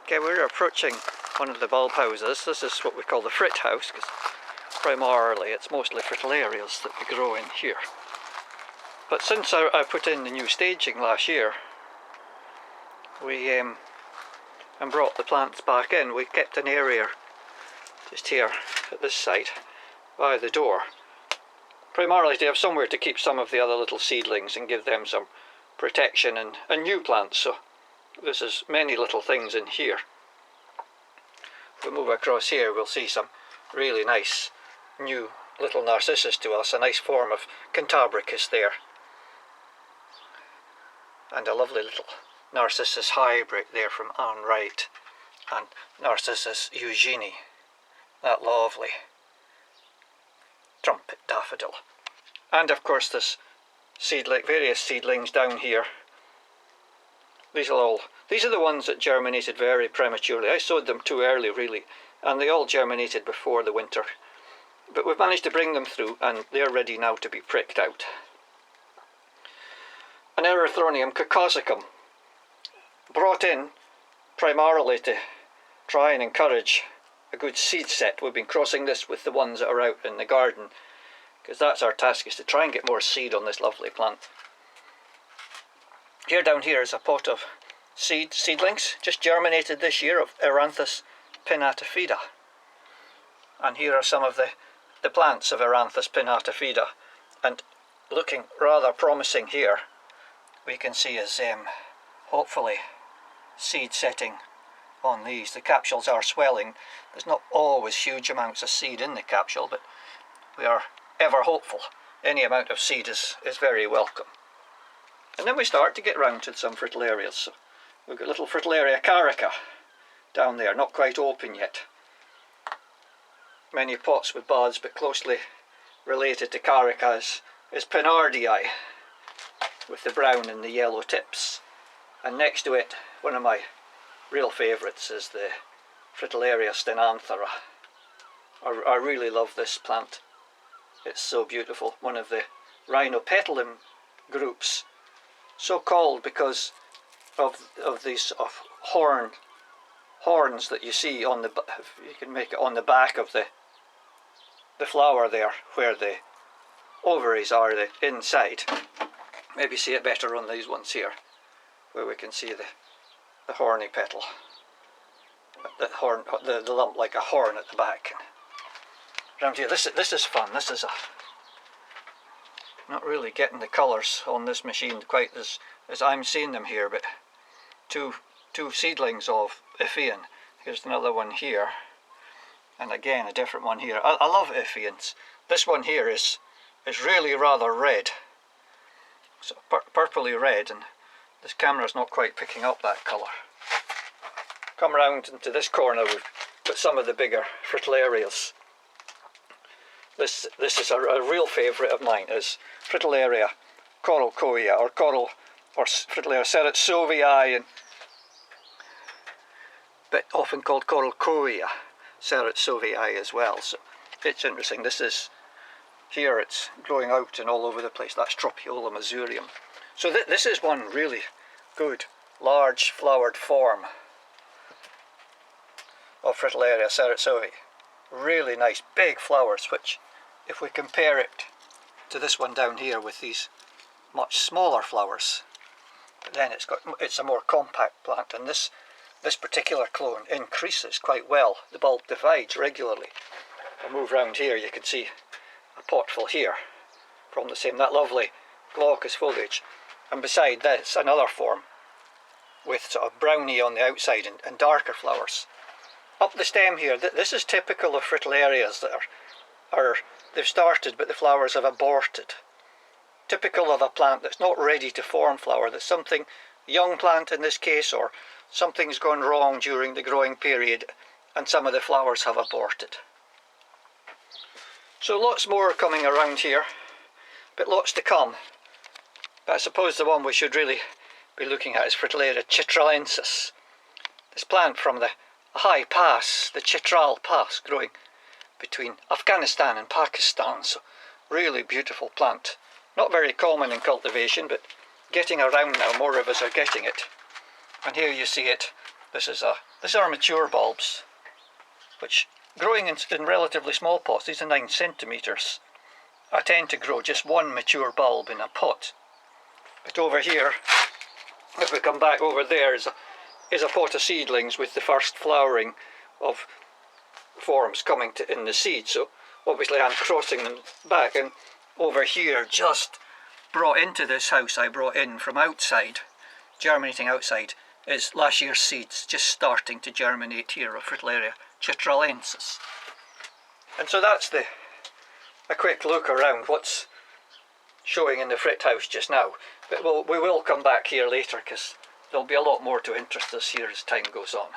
Okay, we're approaching one of the bulb houses. This is what we call the Frit-house, because primarily it's mostly fritillarias that we grow in here. But since I put in the new staging last year, we and brought the plants back in, we kept an area just here at this side by the door, primarily to have somewhere to keep some of the other little seedlings and give them some protection and new plants. So this is many little things in here. If we move across here, we'll see some really nice new little narcissus to us, a nice form of Cantabricus there, and a lovely little Narcissus hybrid there from Anne Wright, and Narcissus Eugenie, that lovely trumpet daffodil. And of course there's various seedlings down here. These are the ones that germinated very prematurely. I sowed them too early really, and they all germinated before the winter. But we've managed to bring them through, and they're ready now to be pricked out. An Erythronium caucasicum, brought in primarily to try and encourage a good seed set. We've been crossing this with the ones that are out in the garden, because that's our task, is to try and get more seed on this lovely plant. Here down here is a pot of seedlings, just germinated this year, of Eranthus pinnatifida. And here are some of the plants of Eranthus pinnatifida, and looking rather promising here. We can see is hopefully seed setting on these. The capsules are swelling. There's not always huge amounts of seed in the capsule, but we are ever hopeful. Any amount of seed is very welcome. And then we start to get round to some fritillarias. So we've got little Fritillaria carica down there, not quite open yet. Many pots with buds, but closely related to carica is Pinardii, with the brown and the yellow tips. And next to it, one of my real favourites is the Fritillaria stenanthera. I really love this plant. It's so beautiful. One of the Rhinopetalum groups, so called because of these horns that you see on the, you can make it on the back of the flower there, where the ovaries are, the inside. Maybe see it better on these ones here, where we can see the horny petal, the lump like a horn at the back. Around here, this is fun. This is not really getting the colours on this machine quite as I'm seeing them here, but two seedlings of Iphian. Here's another one here, and again a different one here. I love Iphians. This one here is really rather red, so purpley red, and this camera's not quite picking up that colour. Come round into this corner, we've got some of the bigger fritillarias. This is a real favourite of mine, is Fritillaria coralcoia, or Fritillaria serratsovii, but often called coralcoia serratsovii as well. So it's interesting. This is here, it's growing out and all over the place. That's Tropiola mazurium. So this is one really good large flowered form of Fritillaria serratsovii. Really nice big flowers, which if we compare it to this one down here with these much smaller flowers, then it's a more compact plant, and this particular clone increases quite well. The bulb divides regularly. I'll move round here, you can see a potful here from the same, that lovely glaucous foliage, and beside this another form with sort of browny on the outside and darker flowers. Up the stem here, this is typical of fritillarias that they've started but the flowers have aborted. Typical of a plant that's not ready to form flower, that's something, young plant in this case, or something's gone wrong during the growing period and some of the flowers have aborted. So lots more coming around here, but lots to come. But I suppose the one we should really be looking at is Fritillaria chitralensis. This plant from the high pass, the Chitral Pass, growing between Afghanistan and Pakistan. So really beautiful plant. Not very common in cultivation, but getting around now. More of us are getting it. And here you see it, These are mature bulbs, which growing in relatively small pots, these are 9 centimetres. I tend to grow just one mature bulb in a pot. But over here, if we come back over there, is a pot of seedlings with the first flowering of forms coming in the seed. So obviously I'm crossing them back, and over here, just brought into this house, I brought in from outside, germinating outside, is last year's seeds just starting to germinate here of Fritillaria chitralensis. And so that's a quick look around what's showing in the Frit-house just now. But we will come back here later, because there'll be a lot more to interest us here as time goes on.